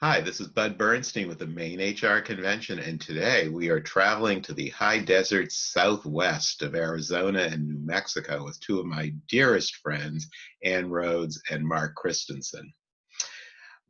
Hi, this is Bud Bernstein with the Maine HR Convention, and today we are traveling to the high desert southwest of Arizona and New Mexico with two of my dearest friends, Ann Rhoades and Mark Christensen.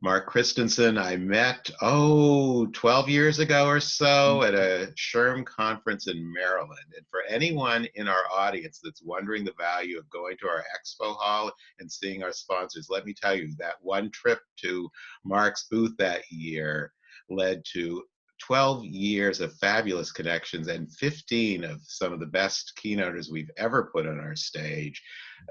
Mark Christensen, I met, 12 years ago or so at a SHRM conference in Maryland. And for anyone in our audience that's wondering the value of going to our expo hall and seeing our sponsors, let me tell you that one trip to Mark's booth that year led to 12 years of fabulous connections and 15 of some of the best keynoters we've ever put on our stage,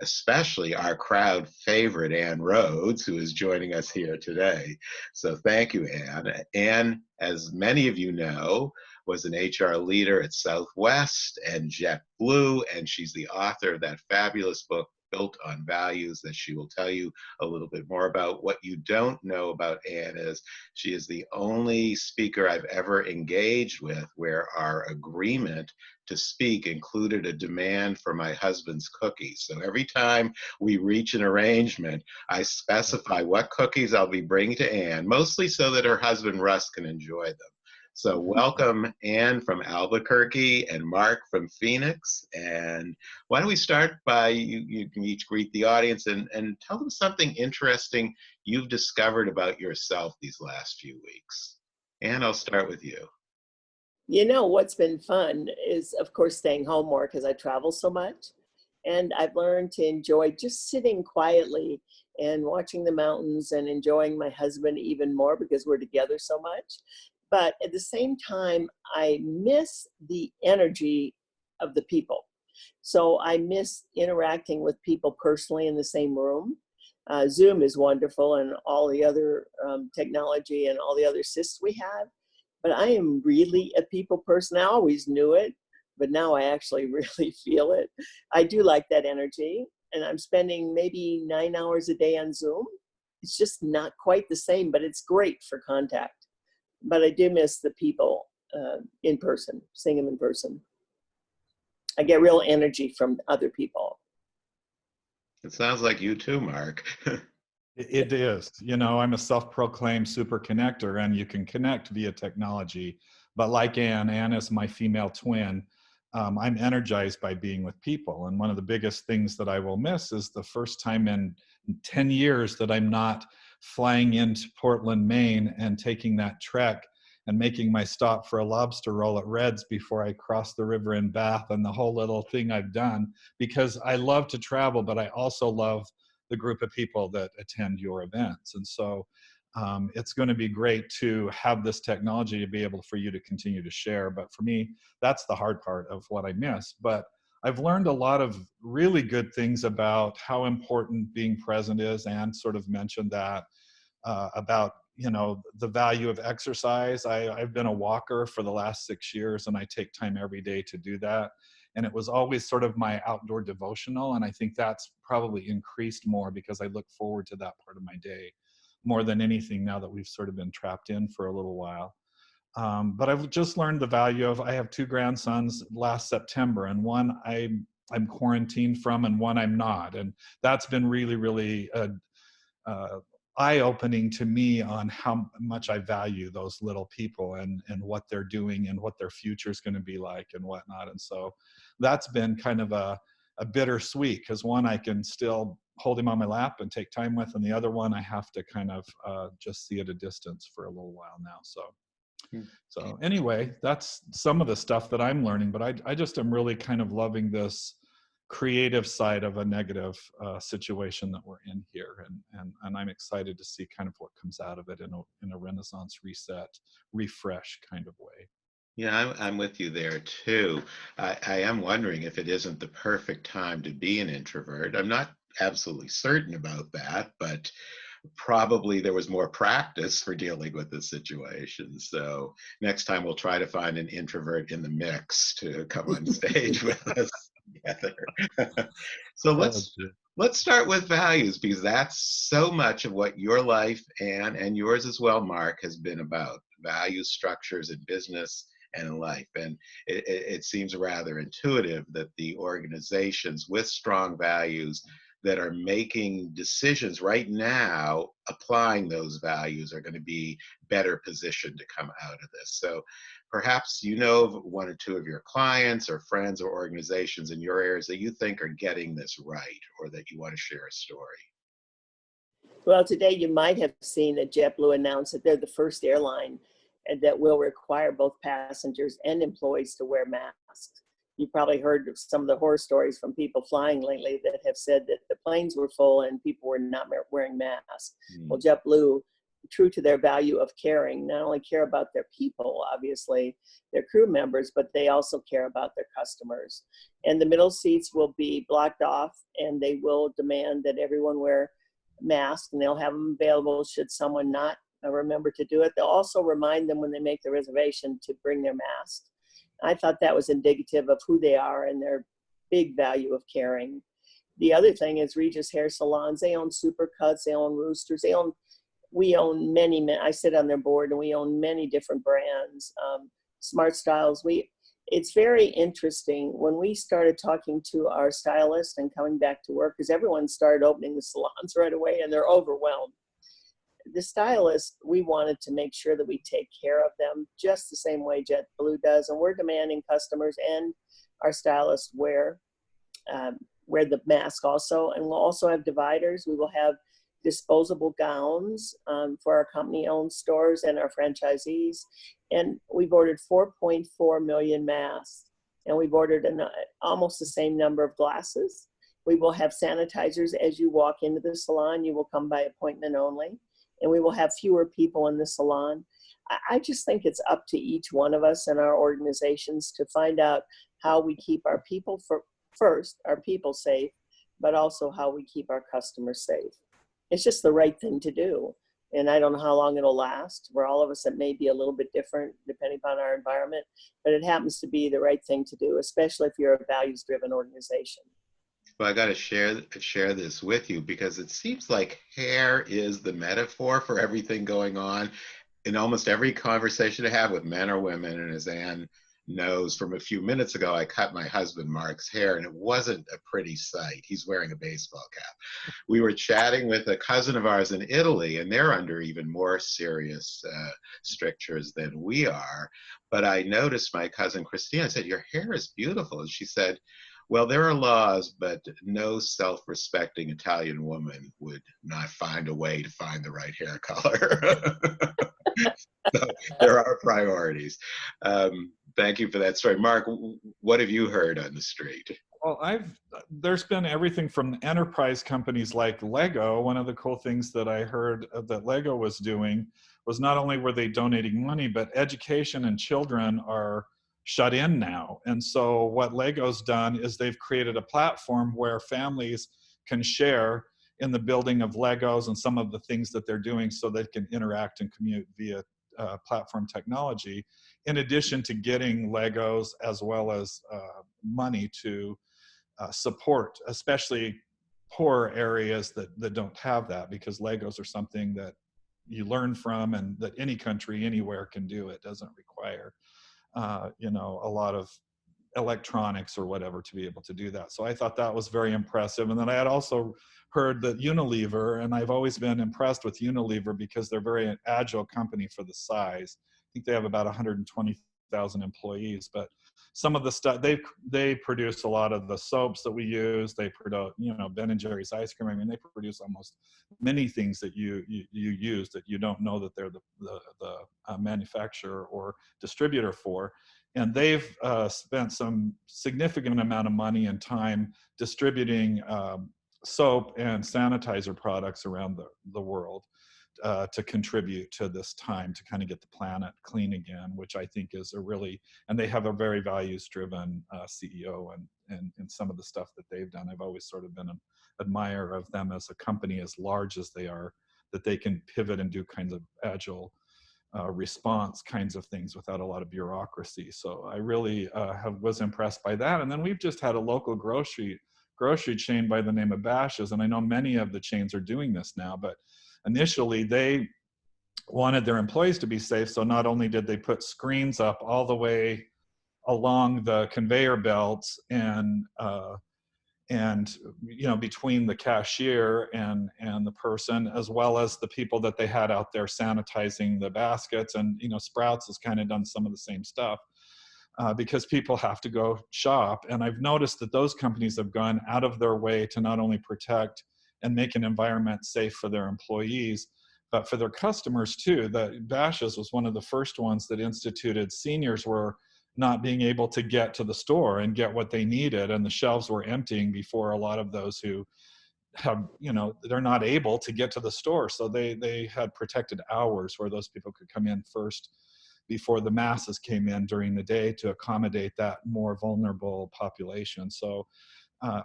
especially our crowd favorite, Ann Rhoades, who is joining us here today. So thank you, Ann. Ann, as many of you know, was an HR leader at Southwest and JetBlue, and she's the author of that fabulous book, Built on Values, that she will tell you a little bit more about. What you don't know about Ann is she is the only speaker I've ever engaged with where our agreement to speak included a demand for my husband's cookies. So every time we reach an arrangement, I specify what cookies I'll be bringing to Ann, mostly so that her husband Russ can enjoy them. So welcome, Ann from Albuquerque and Mark from Phoenix. And why don't we start by you can each greet the audience and tell them something interesting you've discovered about yourself these last few weeks. Ann, I'll start with you. You know, what's been fun is, of course, staying home more because I travel so much. And I've learned to enjoy just sitting quietly and watching the mountains and enjoying my husband even more because we're together so much. But at the same time, I miss the energy of the people. So I miss interacting with people personally in the same room. Zoom is wonderful and all the other technology and all the other assists we have. But I am really a people person. I always knew it, but now I actually really feel it. I do like that energy, and I'm spending maybe 9 hours a day on Zoom. It's just not quite the same, but it's great for contact. But I do miss the people in person, seeing them in person. I get real energy from other people. It sounds like you too, Mark. It is. You know, I'm a self-proclaimed super connector, and you can connect via technology. But like Ann is my female twin. I'm energized by being with people. And one of the biggest things that I will miss is the first time in 10 years that I'm not flying into Portland, Maine, and taking that trek and making my stop for a lobster roll at Red's before I cross the river in Bath, and the whole little thing I've done, because I love to travel, but I also love the group of people that attend your events. And so it's going to be great to have this technology to be able for you to continue to share. But for me, that's the hard part of what I miss. But I've learned a lot of really good things about how important being present is, and sort of mentioned that about, you know, the value of exercise. I've been a walker for the last 6 years, and I take time every day to do that. And it was always sort of my outdoor devotional. And I think that's probably increased more because I look forward to that part of my day more than anything now that we've sort of been trapped in for a little while. But I've just learned the value of, I have two grandsons last September, and one I'm quarantined from and one I'm not. And that's been really, really eye-opening to me on how much I value those little people and what they're doing and what their future is going to be like and whatnot. And so that's been kind of a bittersweet, because one, I can still hold him on my lap and take time with, and the other one I have to kind of just see at a distance for a little while now. So anyway, that's some of the stuff that I'm learning, but I just am really kind of loving this creative side of a negative situation that we're in here, and I'm excited to see kind of what comes out of it in a Renaissance reset, refresh kind of way. Yeah, I'm with you there too. I am wondering if it isn't the perfect time to be an introvert. I'm not absolutely certain about that, but probably there was more practice for dealing with this situation. So next time we'll try to find an introvert in the mix to come on stage with us together. So let's start with values, because that's so much of what your life and yours as well, Mark, has been about. Value structures in business and in life. And it seems rather intuitive that the organizations with strong values that are making decisions right now, applying those values, are going to be better positioned to come out of this. So perhaps you know of one or two of your clients or friends or organizations in your areas that you think are getting this right, or that you want to share a story. Well, today you might have seen that JetBlue announced that they're the first airline that will require both passengers and employees to wear masks. You probably heard of some of the horror stories from people flying lately that have said that the planes were full and people were not wearing masks. Well, JetBlue, true to their value of caring, not only care about their people, obviously, their crew members, but they also care about their customers. And the middle seats will be blocked off, and they will demand that everyone wear masks, and they'll have them available should someone not remember to do it. They'll also remind them when they make the reservation to bring their mask. I thought that was indicative of who they are and their big value of caring. The other thing is Regis Hair Salons. They own Supercuts, they own Roosters, we own many, I sit on their board, and we own many different brands. Smart Styles, it's very interesting when we started talking to our stylists and coming back to work, because everyone started opening the salons right away and they're overwhelmed. The stylists, we wanted to make sure that we take care of them just the same way JetBlue does, and we're demanding customers and our stylists wear the mask also. And we'll also have dividers. We will have disposable gowns for our company-owned stores and our franchisees. And we've ordered 4.4 million masks, and we've ordered almost the same number of glasses. We will have sanitizers as you walk into the salon. You will come by appointment only, and we will have fewer people in the salon. I just think it's up to each one of us and our organizations to find out how we keep our people first, our people safe, but also how we keep our customers safe. It's just the right thing to do. And I don't know how long it'll last. For all of us, it may be a little bit different depending upon our environment, but it happens to be the right thing to do, especially if you're a values-driven organization. Well, I got to share this with you, because it seems like hair is the metaphor for everything going on in almost every conversation I have with men or women. And as Ann knows, from a few minutes ago, I cut my husband Mark's hair, and it wasn't a pretty sight. He's wearing a baseball cap. We were chatting with a cousin of ours in Italy, and they're under even more serious strictures than we are. But I noticed my cousin Christina said, "Your hair is beautiful." And she said, "Well, there are laws, but no self-respecting Italian woman would not find a way to find the right hair color." So there are priorities. Thank you for that story. Mark, what have you heard on the street? Well, there's been everything from enterprise companies like Lego. One of the cool things that I heard that Lego was doing was not only were they donating money, but education and children are shut in now. And so what Lego's done is they've created a platform where families can share in the building of Legos and some of the things that they're doing, so they can interact and commute via platform technology, in addition to getting Legos as well as money to support, especially poor areas that don't have that, because Legos are something that you learn from and that any country anywhere can do. It doesn't require a lot of electronics or whatever to be able to do that. So I thought that was very impressive. And then I had also heard that Unilever, and I've always been impressed with Unilever because they're a very agile company for the size. I think they have about 120,000 employees, but some of the stuff they produce a lot of the soaps that we use. They produce, Ben & Jerry's ice cream. I mean, they produce almost many things that you use that you don't know that they're the manufacturer or distributor for. And they've spent some significant amount of money and time distributing soap and sanitizer products around the world to contribute to this time to kind of get the planet clean again, which I think is and they have a very values-driven CEO and some of the stuff that they've done. I've always sort of been an admirer of them as a company, as large as they are, that they can pivot and do kinds of agile response kinds of things without a lot of bureaucracy. So I really was impressed by that. And then we've just had a local grocery chain by the name of Bash's, and I know many of the chains are doing this now, but initially they wanted their employees to be safe. So not only did they put screens up all the way along the conveyor belts and and between the cashier and the person, as well as the people that they had out there sanitizing the baskets. And Sprouts has kind of done some of the same stuff, because people have to go shop. And I've noticed that those companies have gone out of their way to not only protect and make an environment safe for their employees, but for their customers too. That Bashas' was one of the first ones that instituted seniors were not being able to get to the store and get what they needed, and the shelves were emptying before a lot of those who have, they're not able to get to the store. So they had protected hours where those people could come in first before the masses came in during the day to accommodate that more vulnerable population. So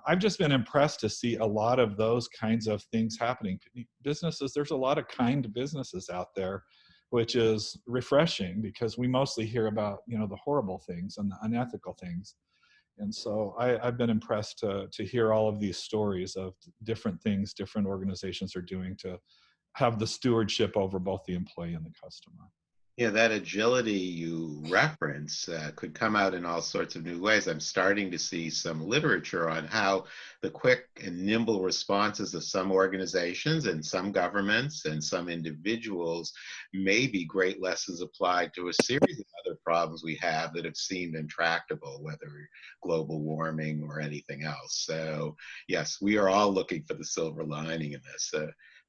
I've just been impressed to see a lot of those kinds of things happening. Businesses, there's a lot of kind businesses out there, which is refreshing, because we mostly hear about, the horrible things and the unethical things. And so I've been impressed to hear all of these stories of different things different organizations are doing to have the stewardship over both the employee and the customer. Yeah, that agility you reference could come out in all sorts of new ways. I'm starting to see some literature on how the quick and nimble responses of some organizations and some governments and some individuals may be great lessons applied to a series of other problems we have that have seemed intractable, whether global warming or anything else. So yes, we are all looking for the silver lining in this.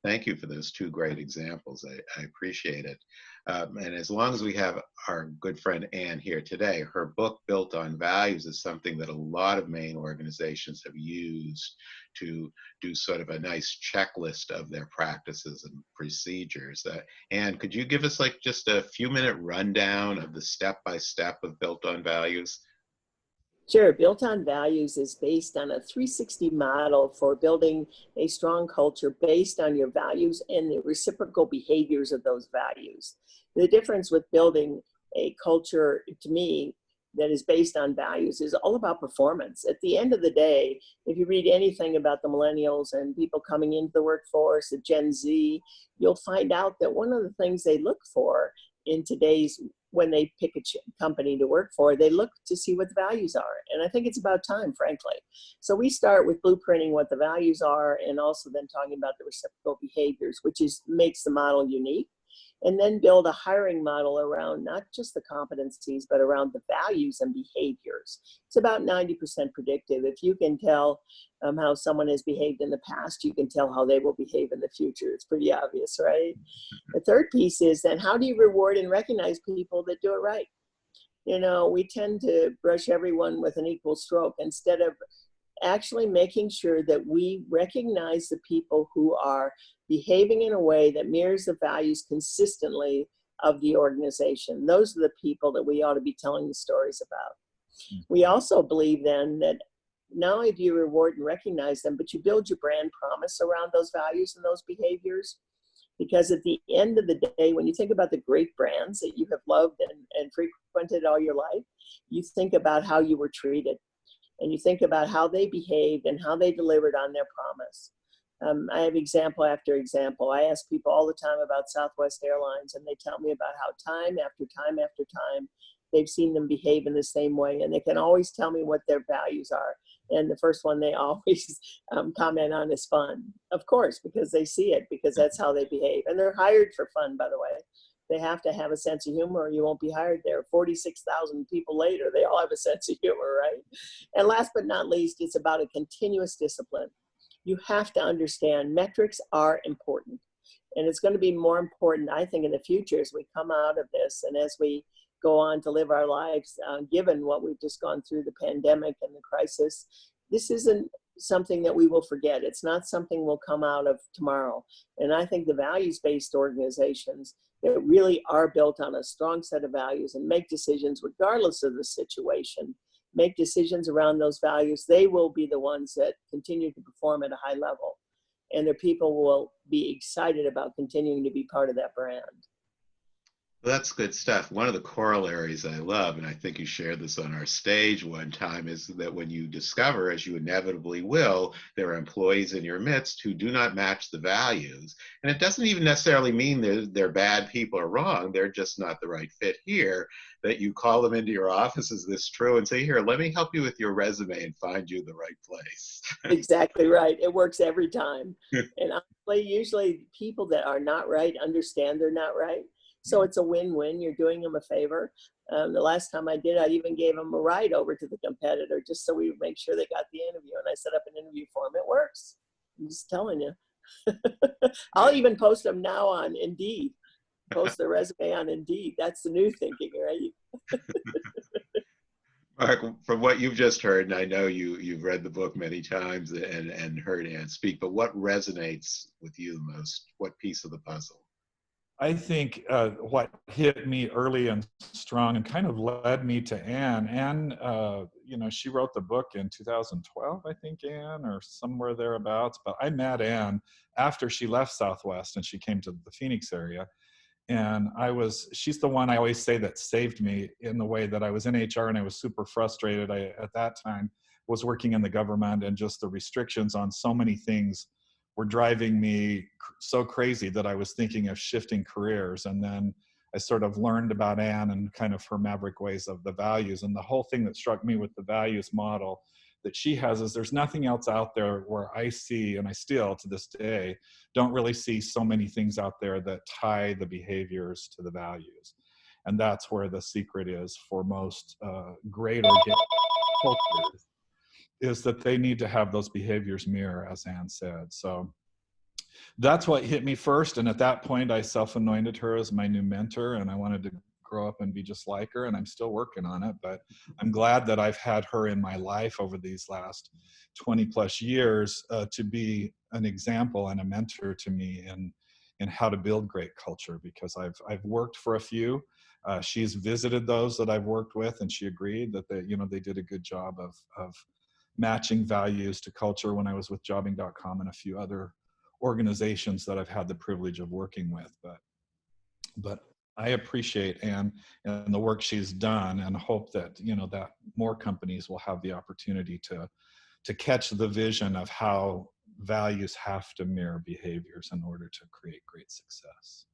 Thank you for those two great examples. I appreciate it. And as long as we have our good friend Ann here today, her book, Built on Values, is something that a lot of Maine organizations have used to do sort of a nice checklist of their practices and procedures. Ann, could you give us like just a few-minute rundown of the step-by-step of Built on Values? Sure. Built on Values is based on a 360 model for building a strong culture based on your values and the reciprocal behaviors of those values. The difference with building a culture, to me, that is based on values is all about performance. At the end of the day, if you read anything about the millennials and people coming into the workforce, the Gen Z, you'll find out that one of the things they look for in today's, when they pick a company to work for, they look to see what the values are. And I think it's about time, frankly. So we start with blueprinting what the values are, and also then talking about the reciprocal behaviors, which makes the model unique. And then build a hiring model around not just the competencies, but around the values and behaviors. It's about 90% predictive. If you can tell how someone has behaved in the past, you can tell how they will behave in the future. It's pretty obvious, right? The third piece is then how do you reward and recognize people that do it right? We tend to brush everyone with an equal stroke instead of actually making sure that we recognize the people who are behaving in a way that mirrors the values consistently of the organization. Those are the people that we ought to be telling the stories about. We also believe then that not only do you reward and recognize them, but you build your brand promise around those values and those behaviors. Because at the end of the day, when you think about the great brands that you have loved and frequented all your life, you think about how you were treated. And you think about how they behaved and how they delivered on their promise. I have example after example. I ask people all the time about Southwest Airlines, and they tell me about how time after time after time, they've seen them behave in the same way. And they can always tell me what their values are. And the first one they always comment on is fun. Of course, because they see it, because that's how they behave. And they're hired for fun, by the way. They have to have a sense of humor or you won't be hired there. 46,000 people later, they all have a sense of humor, right? And last but not least, it's about a continuous discipline. You have to understand metrics are important. And it's going to be more important, I think, in the future as we come out of this and as we go on to live our lives, given what we've just gone through, the pandemic and the crisis. This isn't something that we will forget. It's not something we'll come out of tomorrow. And I think the values-based organizations that really are built on a strong set of values and make decisions regardless of the situation, make decisions around those values, they will be the ones that continue to perform at a high level. And their people will be excited about continuing to be part of that brand. Well, that's good stuff. One of the corollaries I love, and I think you shared this on our stage one time, is that when you discover, as you inevitably will, there are employees in your midst who do not match the values. And it doesn't even necessarily mean they're bad people or wrong, they're just not the right fit here, that you call them into your office, is this true? And say, here, let me help you with your resume and find you the right place. Exactly right. It works every time. And honestly, usually people that are not right understand they're not right. So it's a win-win. You're doing them a favor. The last time I did, I even gave them a ride over to the competitor just so we would make sure they got the interview. And I set up an interview for them. It works. I'm just telling you. I'll even post them now on Indeed. Post their resume on Indeed. That's the new thinking, right? Mark, from what you've just heard, and I know you've read the book many times and heard Ann speak, but what resonates with you the most? What piece of the puzzle? I think what hit me early and strong and kind of led me to Ann. Ann, she wrote the book in 2012, I think, Ann, or somewhere thereabouts. But I met Ann after she left Southwest and she came to the Phoenix area. And she's the one I always say that saved me, in the way that I was in HR and I was super frustrated. I, at that time, was working in the government, and just the restrictions on so many things were driving me so crazy that I was thinking of shifting careers. And then I sort of learned about Ann and kind of her maverick ways of the values. And the whole thing that struck me with the values model that she has is there's nothing else out there where I see, and I still to this day don't really see so many things out there that tie the behaviors to the values. And that's where the secret is for most great organic cultures, is that they need to have those behaviors mirror, as Ann said. So that's what hit me first. And at that point, I self-anointed her as my new mentor, and I wanted to grow up and be just like her. And I'm still working on it, but I'm glad that I've had her in my life over these last 20 plus years to be an example and a mentor to me in how to build great culture, because I've worked for a few. She's visited those that I've worked with, and she agreed that they did a good job of matching values to culture when I was with jobbing.com and a few other organizations that I've had the privilege of working with. But I appreciate Ann and the work she's done, and hope that that more companies will have the opportunity to catch the vision of how values have to mirror behaviors in order to create great success.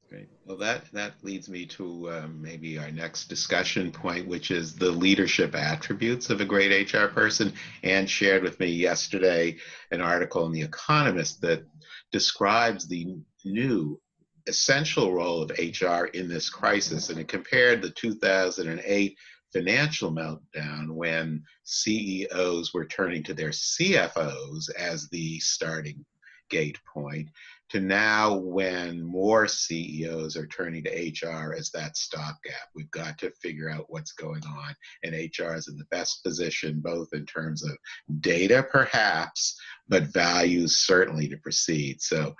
Great. Well, that leads me to maybe our next discussion point, which is the leadership attributes of a great HR person. Ann shared with me yesterday an article in The Economist that describes the new essential role of HR in this crisis, and it compared the 2008 financial meltdown, when CEOs were turning to their CFOs as the starting gate point, to now when more CEOs are turning to HR as that stopgap. We've got to figure out what's going on, and HR is in the best position, both in terms of data perhaps, but values certainly, to proceed. So,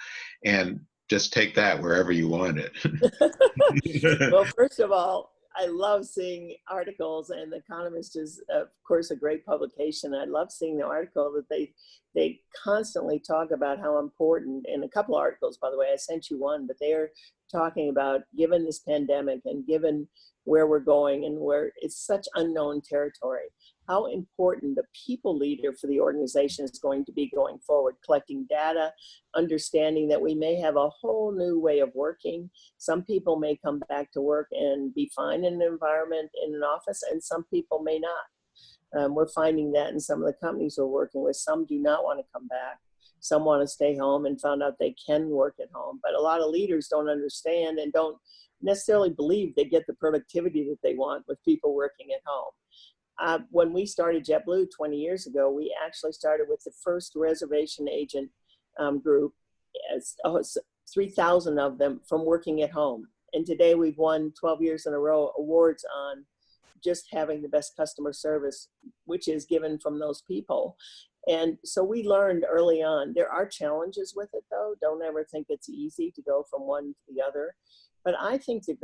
and just take that wherever you want it. Well, first of all, I love seeing articles, and The Economist is, of course, a great publication. I love seeing the article that they constantly talk about how important, in a couple of articles, by the way, I sent you one, but they are talking about, given this pandemic and given where we're going and where it's such unknown territory, how important the people leader for the organization is going to be going forward, collecting data, understanding that we may have a whole new way of working. Some people may come back to work and be fine in an environment in an office, and some people may not. We're finding that in some of the companies we're working with. Some do not want to come back. Some want to stay home and found out they can work at home. But a lot of leaders don't understand and don't necessarily believe they get the productivity that they want with people working at home. When we started JetBlue 20 years ago, we actually started with the first reservation agent group, as 3,000 of them from working at home. And today we've won 12 years in a row awards on just having the best customer service, which is given from those people. And so we learned early on, there are challenges with it though. Don't ever think it's easy to go from one to the other. But I think the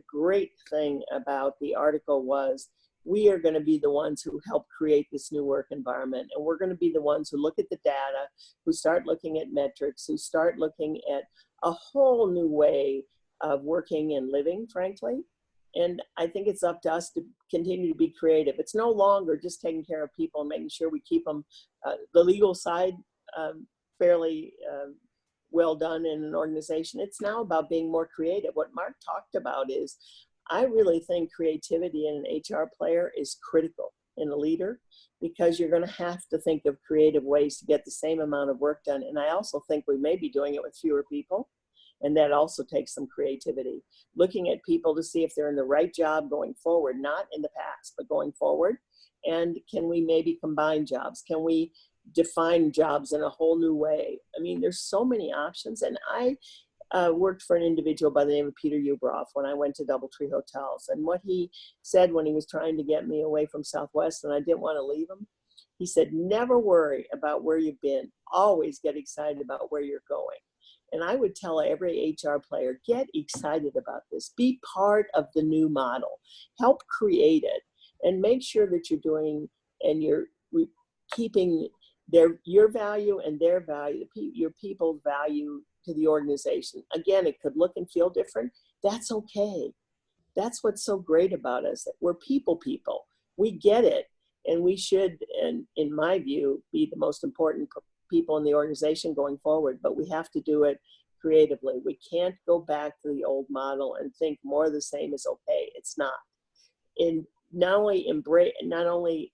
great thing about the article was, we are going to be the ones who help create this new work environment. And we're going to be the ones who look at the data, who start looking at metrics, who start looking at a whole new way of working and living, frankly. And I think it's up to us to continue to be creative. It's no longer just taking care of people and making sure we keep them, the legal side, fairly well done in an organization. It's now about being more creative. What Mark talked about is, I really think creativity in an HR player is critical in a leader, because you're going to have to think of creative ways to get the same amount of work done. And I also think we may be doing it with fewer people. And that also takes some creativity. Looking at people to see if they're in the right job going forward, not in the past, but going forward. And can we maybe combine jobs? Can we define jobs in a whole new way? I mean, there's so many options. And I worked for an individual by the name of Peter Ubroff when I went to Doubletree Hotels. And what he said when he was trying to get me away from Southwest and I didn't want to leave him, he said, never worry about where you've been. Always get excited about where you're going. And I would tell every HR player, get excited about this. Be part of the new model. Help create it. And make sure that you're doing and you're keeping your value and their value, your people's value to the organization. Again, it could look and feel different. That's okay. That's what's so great about us. We're people. We get it. And we should, and in my view, be the most important people in the organization going forward, but we have to do it creatively. We can't go back to the old model and think more of the same is okay. It's not. And not only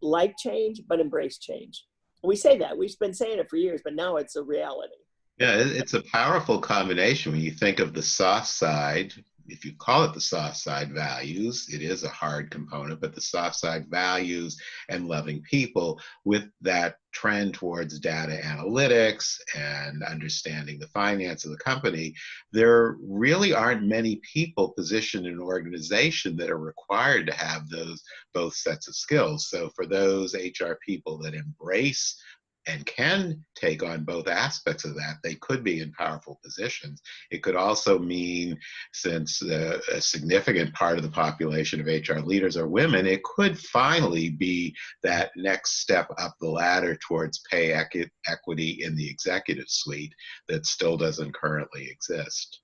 like change, but embrace change. We say that. We've been saying it for years, but now it's a reality. Yeah, it's a powerful combination when you think of the soft side. If you call it the soft side values, it is a hard component, but the soft side values and loving people with that trend towards data analytics and understanding the finance of the company, there really aren't many people positioned in an organization that are required to have those both sets of skills. So for those HR people that embrace and can take on both aspects of that, they could be in powerful positions. It could also mean, since a significant part of the population of HR leaders are women, it could finally be that next step up the ladder towards pay equity in the executive suite that still doesn't currently exist.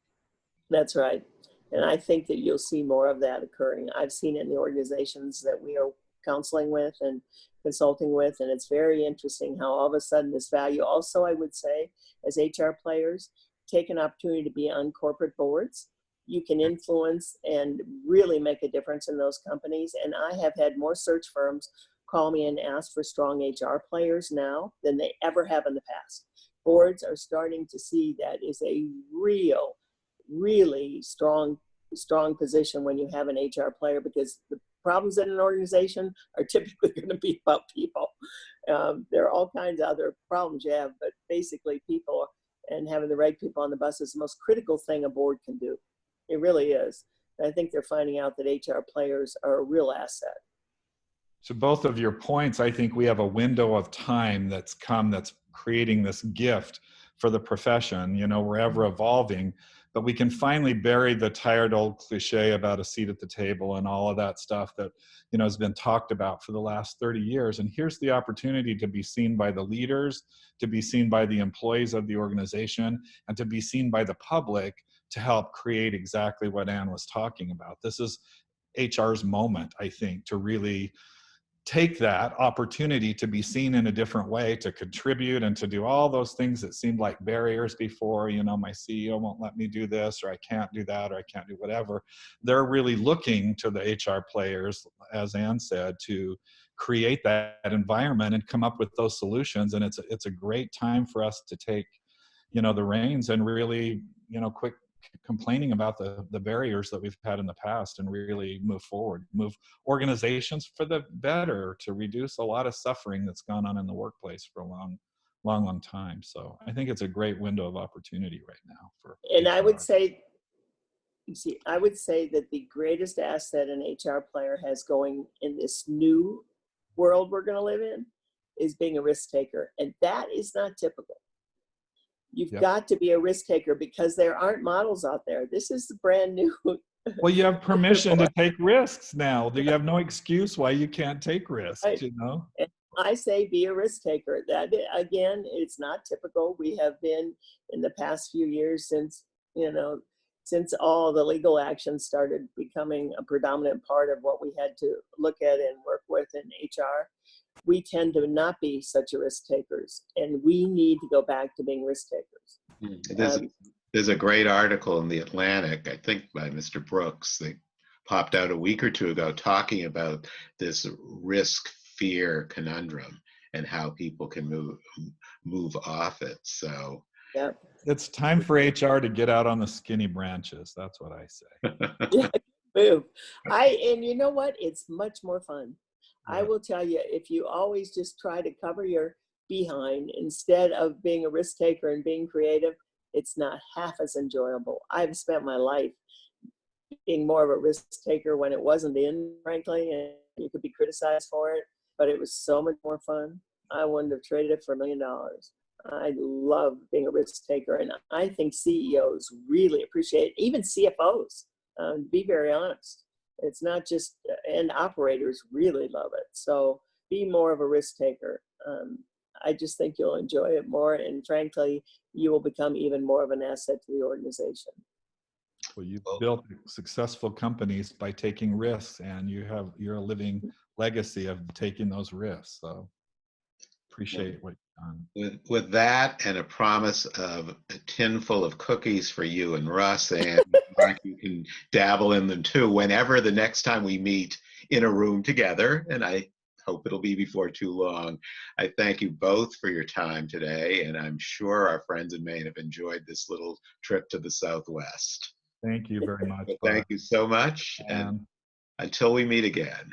That's right. And I think that you'll see more of that occurring. I've seen it in the organizations that we are counseling with and consulting with, and it's very interesting how all of a sudden this value also, I would say, as HR players, take an opportunity to be on corporate boards. You can influence and really make a difference in those companies. And I have had more search firms call me and ask for strong HR players now than they ever have in the past. Boards are starting to see that is a really strong position when you have an HR player, because the problems in an organization are typically going to be about people. There are all kinds of other problems you have, but basically people and having the right people on the bus is the most critical thing a board can do. It really is. And I think they're finding out that HR players are a real asset. So both of your points, I think we have a window of time that's creating this gift for the profession. You know, we're ever evolving, but we can finally bury the tired old cliche about a seat at the table and all of that stuff that, you know, has been talked about for the last 30 years. And here's the opportunity to be seen by the leaders, to be seen by the employees of the organization, and to be seen by the public to help create exactly what Ann was talking about. This is HR's moment, I think, to really take that opportunity to be seen in a different way, to contribute and to do all those things that seemed like barriers before. You know, my CEO won't let me do this, or I can't do that, or I can't do whatever. They're really looking to the HR players, as Ann said, to create that environment and come up with those solutions. And it's a great time for us to take, you know, the reins and really, you know, quit complaining about the barriers that we've had in the past and really move forward, move organizations for the better, to reduce a lot of suffering that's gone on in the workplace for a long time. So I think it's a great window of opportunity right now for And HR. I would say that the greatest asset an HR player has going in this new world we're going to live in is being a risk taker. And that is not typical. You've got to be a risk taker because there aren't models out there. This is brand new. Well, you have permission to take risks now. You have no excuse why you can't take risks, Right. You know? And I say be a risk taker. That, again, it's not typical. We have been in the past few years since, you know, since all the legal action started becoming a predominant part of what we had to look at and work with in HR, we tend to not be such a risk takers, and we need to go back to being risk takers. There's a great article in the Atlantic, I think by Mr. Brooks, that popped out a week or two ago talking about this risk fear conundrum and how people can move off it. So Yeah. It's time for HR to get out on the skinny branches. That's what I say. Yeah, move. And you know what? It's much more fun. Yeah. I will tell you, if you always just try to cover your behind instead of being a risk taker and being creative, it's not half as enjoyable. I've spent my life being more of a risk taker when it wasn't in, frankly, and you could be criticized for it, but it was so much more fun. I wouldn't have traded it for $1 million. I love being a risk taker, and I think CEOs really appreciate it, even CFOs, to be very honest. It's not just, and operators really love it. So be more of a risk taker. I just think you'll enjoy it more, and frankly, you will become even more of an asset to the organization. Well, you've built successful companies by taking risks, and you're a living legacy of taking those risks. So appreciate what you've done. with that and a promise of a tin full of cookies for you and Russ, and Mark, you can dabble in them too whenever the next time we meet in a room together, and I hope it'll be before too long. I thank you both for your time today, and I'm sure our friends in Maine have enjoyed this little trip to the Southwest. Thank you very much. Thank you so much, and until we meet again.